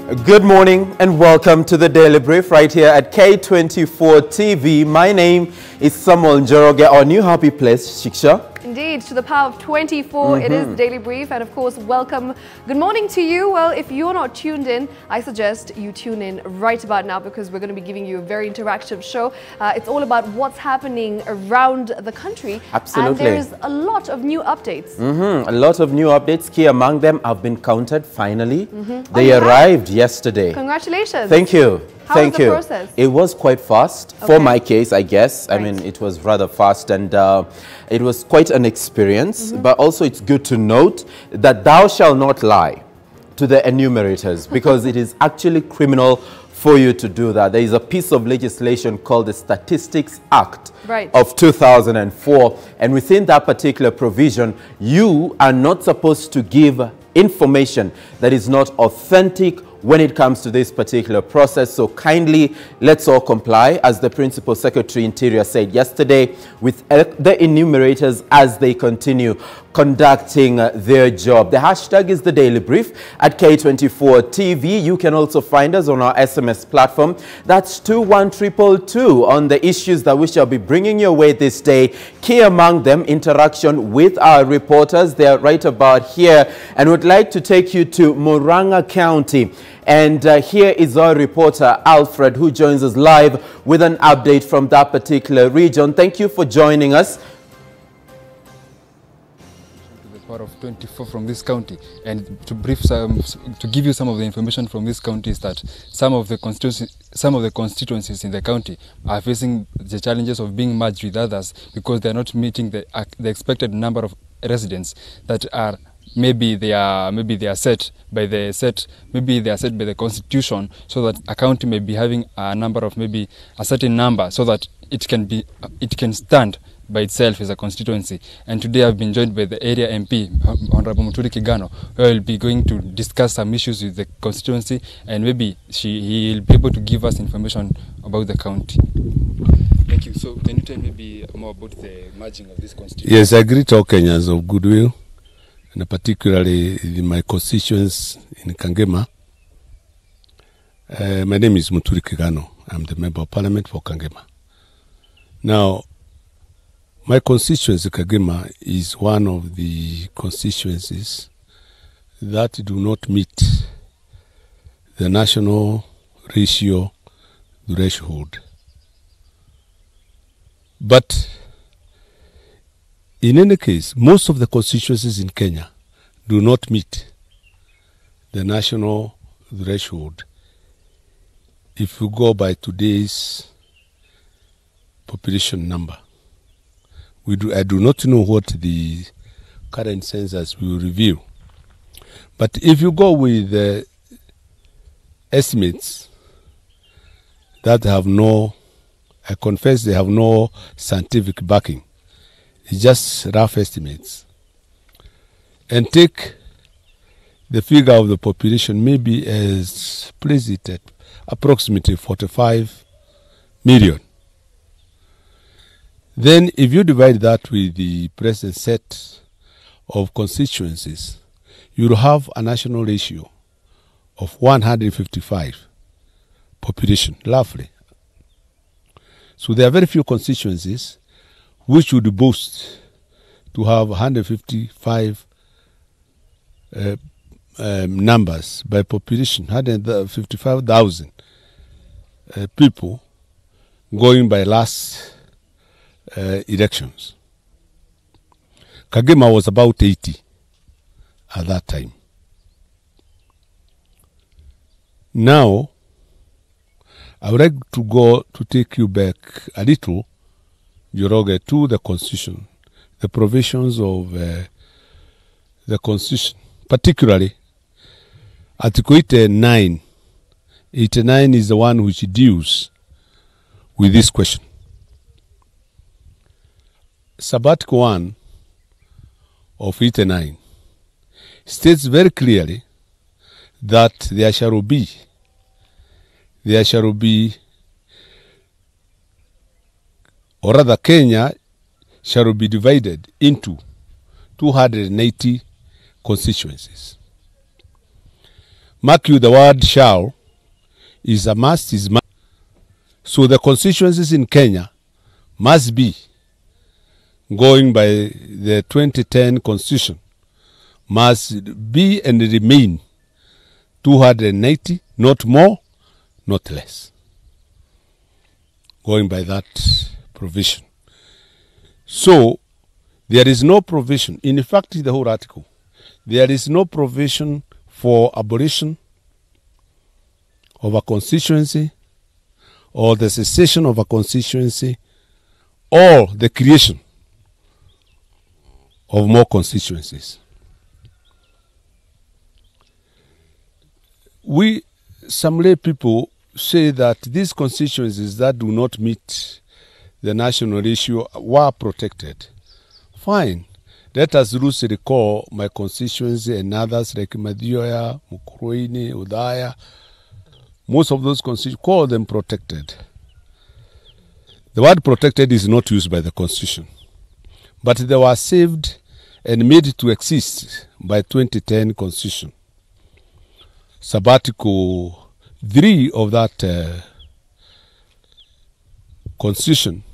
Good morning and welcome to the Daily Brief right here at K24 TV. My name is Samuel Njoroge, our new happy place, Shiksha. Indeed, to the power of 24, it is Daily Brief, and of course, welcome. Good morning to you. Well, if you're not tuned in, I suggest you tune in right about now because we're going to be giving you a very interactive show. It's all about what's happening around the country. Absolutely. And there's a lot of new updates. A lot of new updates. Key among them have been counted finally. They arrived yesterday. Congratulations. Thank you. How was the process? It was quite fast for my case, I guess. Right. I mean, it was rather fast and it was quite an experience. But also it's good to note that thou shalt not lie to the enumerators because it is actually criminal for you to do that. There is a piece of legislation called the Statistics Act of 2004. And within that particular provision, you are not supposed to give information that is not authentic when it comes to this particular process. So kindly, let's all comply, as the Principal Secretary Interior said yesterday, with the enumerators as they continue conducting their job. The hashtag is the Daily Brief at K24 TV. You can also find us on our SMS platform. That's 21222 on the issues that we shall be bringing your way this day. Key among them, interaction with our reporters. They are right about here and would like to take you to Murang'a County. And here is our reporter, Alfred, who joins us live with an update from that particular region. Thank you for joining us. The power of 24 from this county, and to give you some of the information from this county is that some of the constituencies in the county are facing the challenges of being merged with others because they are not meeting the expected number of residents that are. Maybe they are set by the constitution, so that a county may be having a number of maybe a certain number, so that it can stand by itself as a constituency. And today I've been joined by the area MP, Honorable Muturi Kigano, who will be going to discuss some issues with the constituency, and maybe he'll be able to give us information about the county. Thank you. So can you tell maybe more about the merging of this constituency? Yes, I greet all Kenyans of goodwill, and particularly my constituents in Kangema. My name is Muturi Kigano. I'm the Member of Parliament for Kangema. Now, my constituency, Kangema, is one of the constituencies that do not meet the national ratio threshold. But in any case, most of the constituencies in Kenya do not meet the national threshold if you go by today's population number. I do not know what the current census will reveal. But if you go with the estimates that have I confess they have no scientific backing. It's just rough estimates. And take the figure of the population maybe as placed it at approximately 45 million. Then if you divide that with the present set of constituencies, you'll have a national ratio of 155 population, roughly. So there are very few constituencies which would boast to have 155 numbers by population, 155,000 people going by last elections. Kagema was about 80 at that time. Now, I would like to take you back a little, Njoroge, to the Constitution, the provisions of the Constitution, particularly Article 89. 89 is the one which deals with this question. Article 1 of 89 states very clearly that there shall be, or rather Kenya shall be divided into 280 constituencies. Mark you, the word shall is a must, is must. So the constituencies in Kenya must be, going by the 2010 constitution, must be and remain 280, not more, not less. Going by that provision. So, there is no provision, in fact, in the whole article, there is no provision for abolition of a constituency or the cessation of a constituency or the creation of more constituencies. Some lay people say that these constituencies that do not meet the national ratio were protected. Fine. Let us loosely recall my constituency and others like Madioya, Mukuruini, Udaya. Most of those constituencies, call them protected. The word protected is not used by the Constitution. But they were saved and made to exist by 2010 Constitution. Sabbatical 3 of that Constitution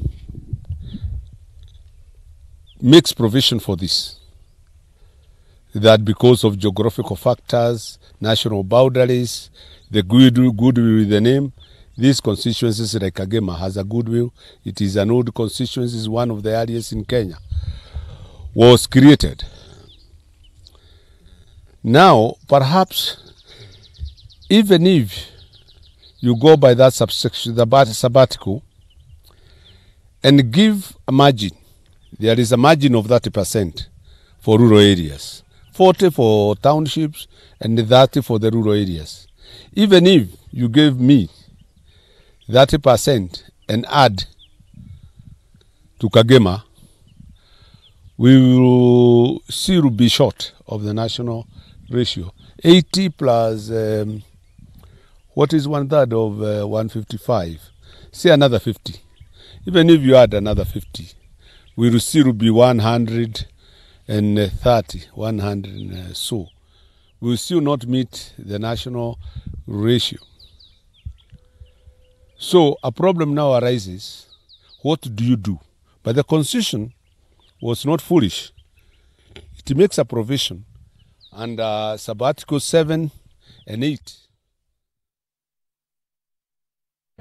makes provision for this. That because of geographical factors, national boundaries, the goodwill with the name, these constituencies like Kagema has a goodwill. It is an old constituency, is one of the earliest in Kenya, was created. Now, perhaps, even if you go by that subsection, the sabbatical, and give a margin, there is a margin of 30% for rural areas, 40 for townships, and 30 for the rural areas. Even if you gave me 30% and add to Kagema, we will still be short of the national ratio. 80 plus, what is 1/3 of 155? Say another 50. Even if you add another 50, we will still be 130, 100 so. We will still not meet the national ratio. So a problem now arises. What do you do? But the Constitution was not foolish. It makes a provision under Articles 7 and 8.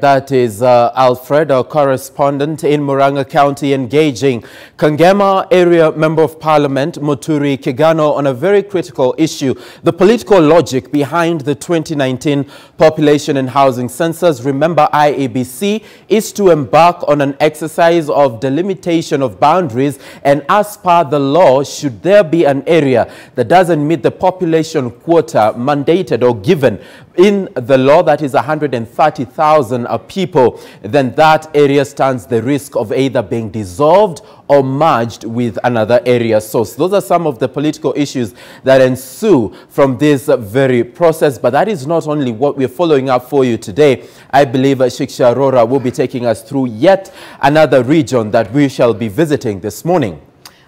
That is Alfred, our correspondent in Murang'a County, engaging Kangema Area Member of Parliament Muturi Kigano on a very critical issue, the political logic behind the 2019 population and housing census. Remember, IEBC is to embark on an exercise of delimitation of boundaries, and as per the law, should there be an area that doesn't meet the population quota mandated or given in the law, that is 130,000 people, then that area stands the risk of either being dissolved or merged with another area. So those are some of the political issues that ensue from this very process. But that is not only what we're following up for you today. I believe Shiksha Arora will be taking us through yet another region that we shall be visiting this morning.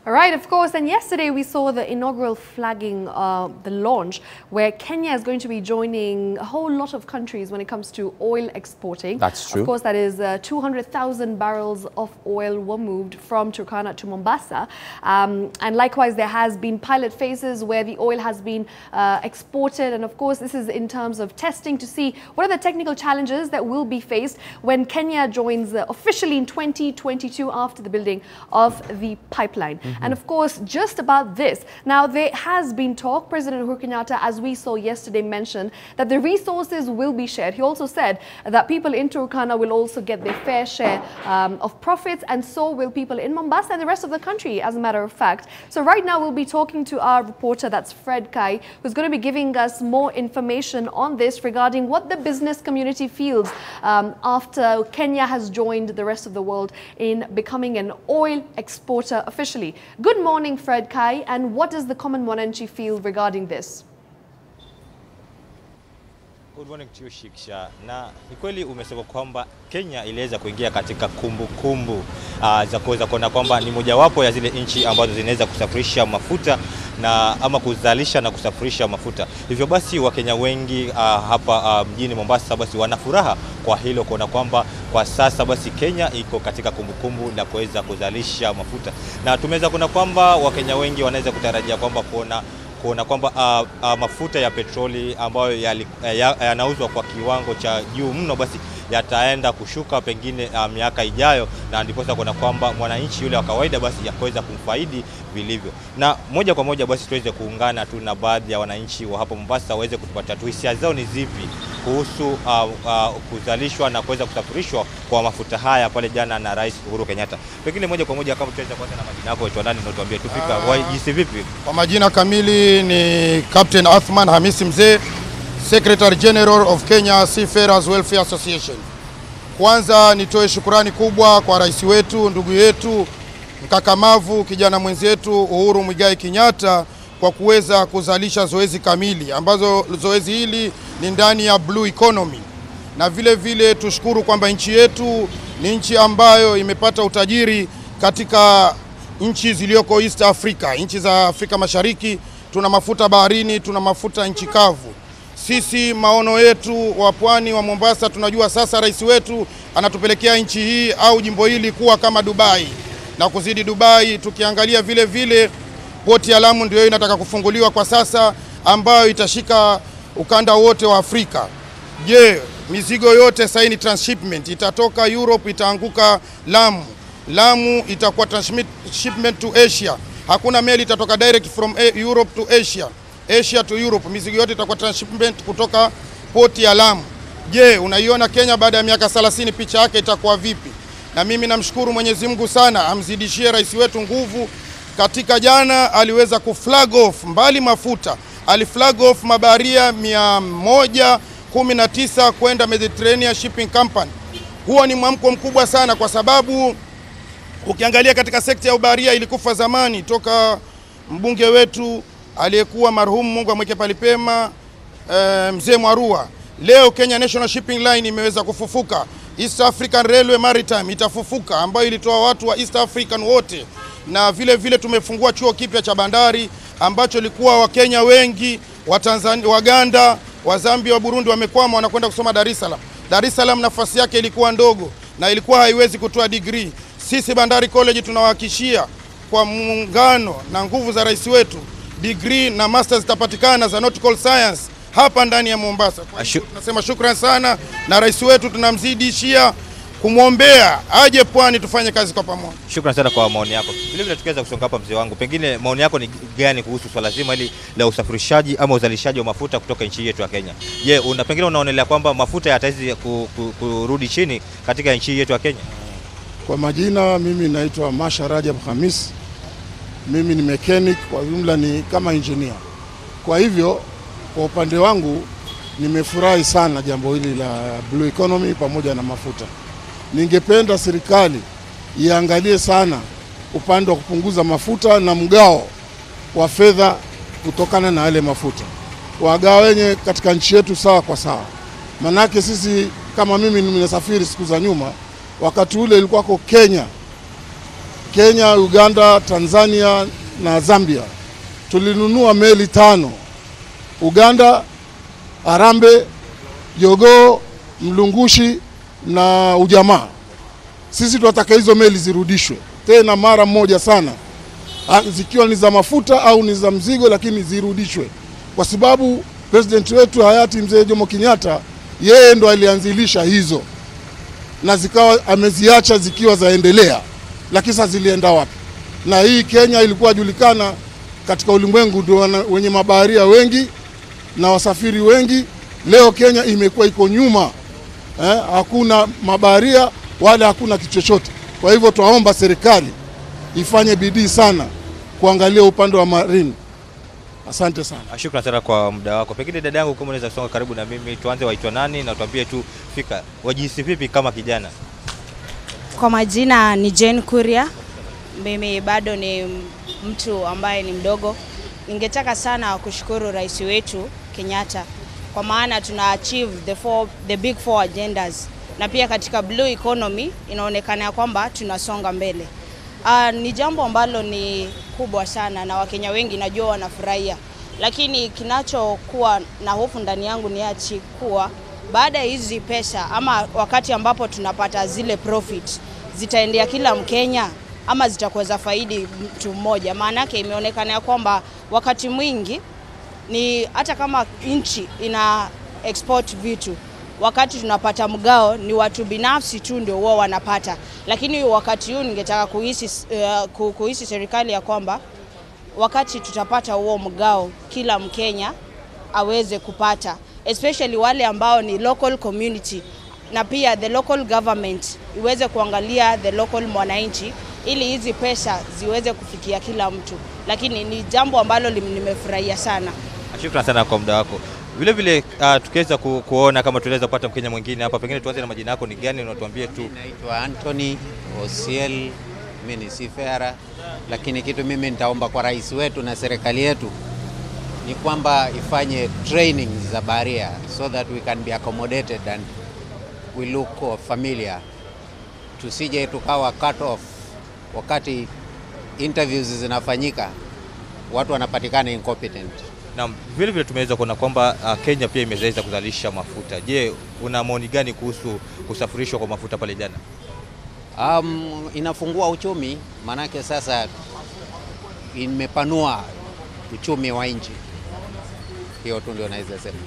All right, of course. And yesterday we saw the inaugural flagging, the launch, where Kenya is going to be joining a whole lot of countries when it comes to oil exporting. That's true. Of course, that is 200,000 barrels of oil were moved from Turkana to Mombasa. And likewise, there has been pilot phases where the oil has been exported. And of course, this is in terms of testing to see what are the technical challenges that will be faced when Kenya joins officially in 2022 after the building of the pipeline. And of course, just about this, now there has been talk, President Uhuru Kenyatta, as we saw yesterday, mentioned that the resources will be shared. He also said that people in Turkana will also get their fair share of profits, and so will people in Mombasa and the rest of the country, as a matter of fact. So right now we'll be talking to our reporter, that's Fred Kai, who's going to be giving us more information on this regarding what the business community feels after Kenya has joined the rest of the world in becoming an oil exporter officially. Good morning, Fred Kai, and what does the common mwananchi feel regarding this? Good morning to you, Shiksha. Na ni kweli umesema kwamba Kenya iliweza kuingia katika kumbukumbu za kuweza kuona kwamba ni mojawapo ya zile nchi ambazo zinaweza kusafirisha mafuta na ama kuzalisha na kusafirisha mafuta. Hivyo basi Wakenya wengi hapa mjini Mombasa basi wana furaha kwa hilo, kuona kwamba kwa sasa basi Kenya iko katika kumbukumbu la kuweza kuzalisha mafuta, na tumeweza kuona kwamba Wakenya wengi wanaweza kutarajia kwamba kuona kwamba mafuta ya petroli ambayo yanauzwa kwa kiwango cha juu mno basi yataenda kushuka pengine miaka ijayo, na ndiposa kuona kwamba mwananchi yule wa kawaida basi yakaweza kumfaidi vilivyo. Na moja kwa moja basi tuweze kuungana tu na baadhi ya wananchi wa hapa Mombasa waweze kutupatia tu hisia zao ni zipi kuhusu kuzalishwa na kuweza kusafirishwa kwa mafuta haya pale jana na Rais Uhuru Kenyatta. Pengine moja kwa moja kama tuweze kuanza na majina yako, wewe nani na tuambie tufika wajisi vipi? Kwa majina kamili ni Captain Athman Hamisi Mzee, Secretary General of Kenya Seafarers Welfare Association. Kwanza nitoe shukrani kubwa kwa rais wetu, ndugu yetu, mkakamavu, kijana mwenzetu Uhuru Muigai Kenyatta kwa kuweza kuzalisha zoezi kamili, ambazo zoezi hili ni ndani ya blue economy. Na vile vile tushukuru kwamba nchi yetu ni nchi ambayo imepata utajiri katika nchi zilioko East Africa, nchi za Afrika Mashariki. Tuna mafuta baharini, tuna mafuta nchi kavu. Sisi maono yetu wa pwani wa Mombasa, tunajua sasa rais wetu anatupelekea nchi hii au jimbo hili kuwa kama Dubai na kuzidi Dubai. Tukiangalia vile vile poti ya Lamu ndio inataka kufunguliwa kwa sasa, ambayo itashika ukanda wote wa Afrika. Je, mizigo yote sasa ni transshipment, itatoka Europe itaanguka Lamu. Lamu itakuwa transshipment to Asia. Hakuna meli itatoka direct from Europe to Asia, Asia to Europe. Mizigo yote itakuwa transshipment kutoka poti ya Lamu. Je, unaiona Kenya baada ya miaka 30 picha yake itakuwa vipi? Na mimi namshukuru Mwenyezi Mungu sana, amzidishie rais wetu nguvu. Katika jana aliweza kuflag off mbali mafuta, aliflag off mabaharia 119 kwenda Mediterranean Shipping Company. Huo ni mwamko mkubwa sana, kwa sababu ukiangalia katika sekta ya ubaharia ilikufa zamani toka mbunge wetu aliyekuwa marhumu, Mungu amweke palipema, mzee Mwarua. Leo Kenya National Shipping Line imeweza kufufuka. East African Railway Maritime itafufuka, ambayo ilitoa watu wa East African wote. Na vile vile tumefungua chuo kipya cha bandari ambacho ilikuwa Wakenya wengi, wa Tanzania, Waganda, wa Zambia, wa Burundi wamekwama wanakwenda kusoma Dar es Salaam. Dar es Salaam nafasi yake ilikuwa ndogo na ilikuwa haiwezi kutoa degree. Sisi Bandari College tunawahakikishia kwa muungano na nguvu za rais wetu, degree na masters zitapatikana za nautical science hapa ndani ya Mombasa. Kwa hiyo tunasema shukrani sana, na rais wetu tunamzidishia kumwombea aje pwani tufanye kazi kwa pamoja. Shukrani sana kwa maoni yako. Vile vile tukiweza kusonga hapa, mzee wangu, pengine maoni yako ni gani kuhusu swala zima hili la usafirishaji ama uzalishaji wa mafuta kutoka nchi yetu ya Kenya? Je, pengine unaonelea kwamba mafuta yataweza kurudi chini katika nchi yetu ya Kenya? Kwa majina, mimi naitwa Masha Rajab Hamis. Mimi ni mechanic, kwa jumla ni kama engineer. Kwa hivyo kwa upande wangu nimefurahi sana jambo hili la blue economy pamoja na mafuta. Ningependa serikali iangalie sana upande wa kupunguza mafuta na mgao wa fedha kutokana na yale mafuta. Wagawenye katika nchi yetu sawa kwa sawa. Manake sisi, kama mimi nimesafiri siku za nyuma, wakati ule ilikuwa kwa Kenya, Uganda, Tanzania na Zambia. Tulinunua meli 5. Uganda, Arambe, Jogoo, Mlungushi na Ujamaa. Sisi tunataka hizo meli zirudishwe tena mara moja sana, zikiwa ni za mafuta au ni za mzigo, lakini zirudishwe, kwa sababu president wetu hayati mzee Jomo Kenyatta yeye ndo alianzilisha hizo, na zikawa ameziacha zikiwa zaendelea, lakini sasa zilienda wapi? Na hii Kenya ilikuwa julikana katika ulimwengu ndio wenye mabaharia wengi na wasafiri wengi. Leo Kenya imekuwa iko nyuma, hakuna mabaharia wala hakuna kitu chochote. Kwa hivyo tunaomba serikali ifanye bidii sana kuangalia upande wa marine. Asante sana. Shukrani sana kwa muda wako. Pengine dada yangu, kama unaweza kusonga karibu na mimi, tuanze waitwa nani na tuambie tu fika wajisi vipi kama kijana? Kwa majina ni Jane Kuria. Mimi bado ni mtu ambaye ni mdogo. Ningetaka sana kushukuru rais wetu Kenyatta, kwa maana tuna achieve the big four agendas, na pia katika blue economy inaonekana kwamba tunasonga mbele. Ni jambo ambalo ni kubwa sana na Wakenya wengi najua wanafurahia. Lakini kinachokuwa na hofu ndani yangu ni achi kuwa baada ya hizi pesa ama wakati ambapo tunapata zile profit zitaendea kila Mkenya ama zitakuweza faidi mtu mmoja. Maana yake imeonekana ya kwamba wakati mwingi ni hata kama nchi ina export vitu, wakati tunapata mgao ni watu binafsi tu ndio wao wanapata. Lakini wakati huu ningetaka kuhisi serikali ya kwamba wakati tutapata huo mgao kila Mkenya aweze kupata, especially wale ambao ni local community, na pia the local government iweze kuangalia the local mwananchi ili hizi pesa ziweze kufikia kila mtu. Lakini ni jambo ambalo nimefurahia sana. Shukrani sana kwa muda wako. Vile vile tukiweza kuona kama tunaweza kupata Mkenya mwingine hapa, pengine tuanze na majina yako ni gani na tuambie tu. Naitwa Anthony Osiel, mimi ni seafarer, lakini kitu mimi nitaomba kwa rais wetu na serikali yetu ni kwamba ifanye training za baharia so that we can be accommodated and we look familiar. Tusije tukawa cut off wakati interviews zinafanyika watu wanapatikana incompetent. Na vile vile tumeweza kuona kwamba Kenya pia imeweza kuzalisha mafuta. Je, una maoni gani kuhusu kusafirishwa kwa mafuta pale jana? Inafungua uchumi, manake sasa imepanua uchumi wa nchi. Hiyo tu ndio naweza sema.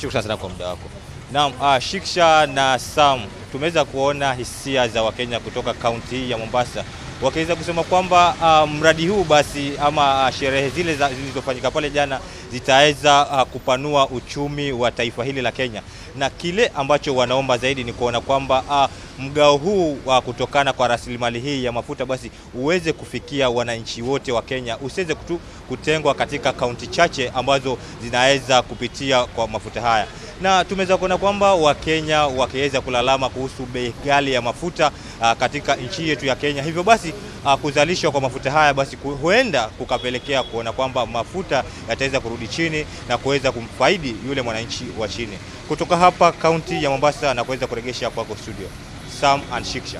Shukrani sana kwa muda wako. Naam, Shiksha na Sam, tumeweza kuona hisia za Wakenya kutoka kaunti ya Mombasa wakiweza kusema kwamba mradi huu basi ama sherehe zile zilizofanyika pale jana zitaweza kupanua uchumi wa taifa hili la Kenya, na kile ambacho wanaomba zaidi ni kuona kwamba mgao huu kutokana kwa rasilimali hii ya mafuta basi uweze kufikia wananchi wote wa Kenya, usiweze kutengwa katika kaunti chache ambazo zinaweza kupitia kwa mafuta haya. Na tumeweza kuona kwamba Wakenya wakiweza kulalama kuhusu bei ghali ya mafuta katika nchi yetu ya Kenya. Hivyo basi kuzalishwa kwa mafuta haya basi huenda kukapelekea kuona kwamba mafuta yataweza kurudi chini na kuweza kumfaidi yule mwananchi wa chini. Kutoka hapa kaunti ya Mombasa na kuweza kuregesha kwako studio, Sam and Shiksha.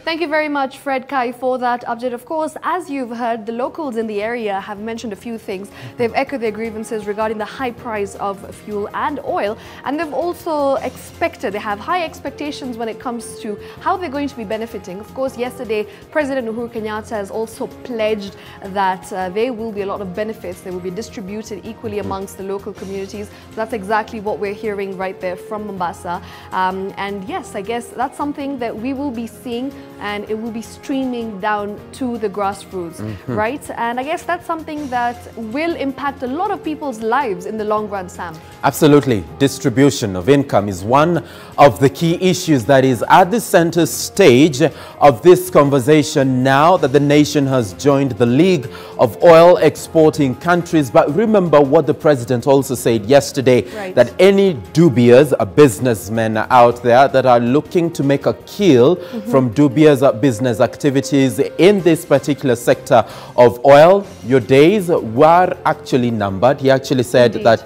Thank you very much, Fred Kai, for that update. Of course, as you've heard, the locals in the area have mentioned a few things. They've echoed their grievances regarding the high price of fuel and oil, and they've also they have high expectations when it comes to how they're going to be benefiting. Of course, yesterday, President Uhuru Kenyatta has also pledged that there will be a lot of benefits. They will be distributed equally amongst the local communities. So that's exactly what we're hearing right there from Mombasa. And yes, I guess that's something that we will be seeing, and it will be streaming down to the grassroots, right? And I guess that's something that will impact a lot of people's lives in the long run, Sam. Absolutely. Distribution of income is one of the key issues that is at the center stage of this conversation now that the nation has joined the League of Oil Exporting Countries. But remember what the president also said yesterday, that any dubious businessmen out there that are looking to make a kill from dubious business activities in this particular sector of oil, your days were actually numbered. He actually said that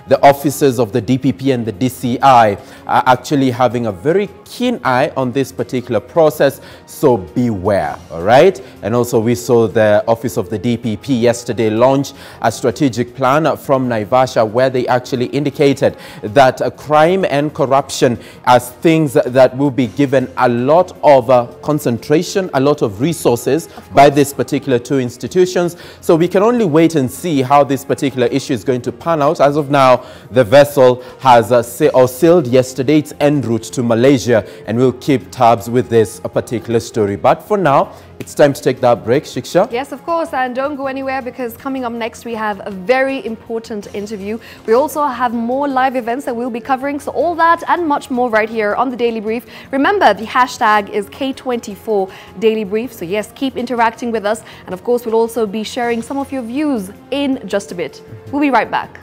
the officers of the DPP and the DCI are actually having a very keen eye on this particular process, so beware, all right? And also we saw the office of the DPP yesterday launch a strategic plan from Naivasha where they actually indicated that crime and corruption as things that will be given a lot of concentration, a lot of resources by this particular two institutions. So we can only wait and see how this particular issue is going to pan out. As of now, the vessel has sailed yesterday its en route to Malaysia, and we'll keep tabs with this particular story. But for now, it's time to take that break, Shiksha. Yes, of course, and don't go anywhere because coming up next we have a very important interview. We also have more live events that we'll be covering, so all that and much more right here on the Daily Brief. Remember, the hashtag is K24 DailyBrief, so yes, keep interacting with us, and of course we'll also be sharing some of your views in just a bit. We'll be right back.